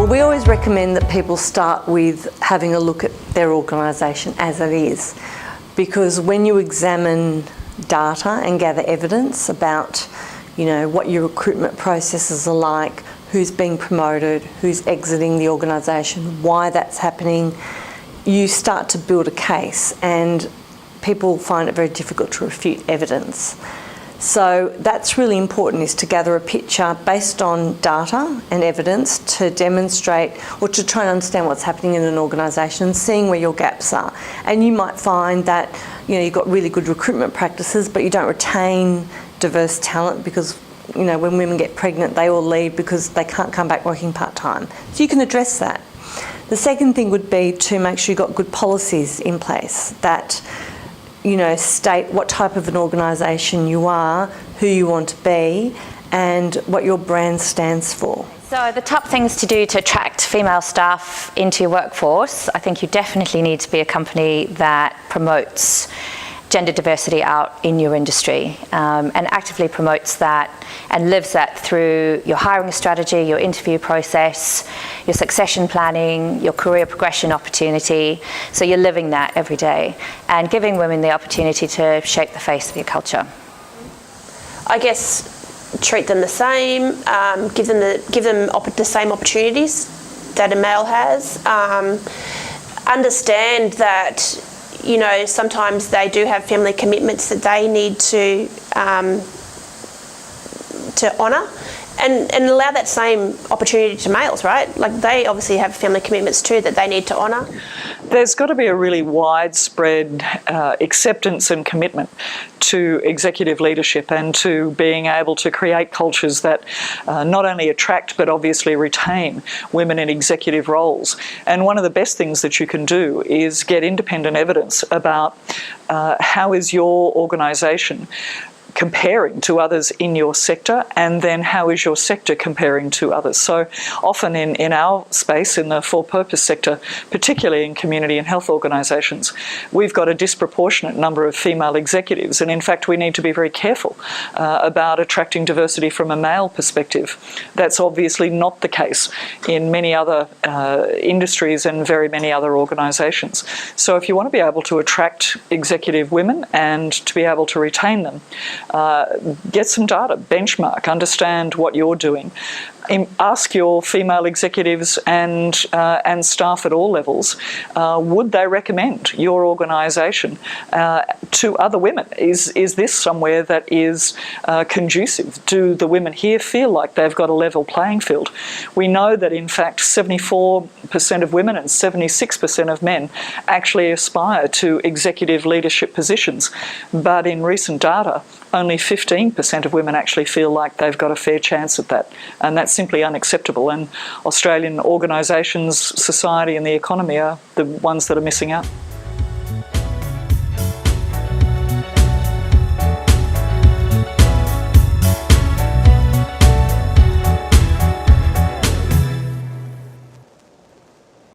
We always recommend that people start with having a look at their organisation as it is, because when you examine data and gather evidence about, what your recruitment processes are like, who's being promoted, who's exiting the organisation, why that's happening, you start to build a case, and people find it very difficult to refute evidence. So that's really important, is to gather a picture based on data and evidence to demonstrate or to try and understand what's happening in an organisation and seeing where your gaps are. And you might find that you've got really good recruitment practices, but you don't retain diverse talent because when women get pregnant they all leave because they can't come back working part-time. So you can address that. The second thing would be to make sure you've got good policies in place that state what type of an organisation you are, who you want to be, and what your brand stands for. So the top things to do to attract female staff into your workforce, I think you definitely need to be a company that promotes gender diversity out in your industry and actively promotes that and lives that through your hiring strategy, your interview process, your succession planning, your career progression opportunity. So you're living that every day and giving women the opportunity to shape the face of your culture. I guess treat them the same, give them the same opportunities that a male has. Understand that sometimes they do have family commitments that they need to honour, and allow that same opportunity to males, right? Like they obviously have family commitments too that they need to honour. There's got to be a really widespread acceptance and commitment to executive leadership and to being able to create cultures that not only attract but obviously retain women in executive roles. And one of the best things that you can do is get independent evidence about how is your organisation comparing to others in your sector, and then how is your sector comparing to others. So often in our space, in the for-purpose sector, particularly in community and health organisations, we've got a disproportionate number of female executives, and in fact we need to be very careful about attracting diversity from a male perspective. That's obviously not the case in many other industries and very many other organisations. So if you want to be able to attract executive women and to be able to retain them, get some data, benchmark, understand what you're doing. Ask your female executives and staff at all levels, would they recommend your organisation to other women? Is this somewhere that is conducive? Do the women here feel like they've got a level playing field? We know that in fact 74% of women and 76% of men actually aspire to executive leadership positions, but in recent data only 15% of women actually feel like they've got a fair chance at that, and that's simply unacceptable, and Australian organisations, society and the economy are the ones that are missing out.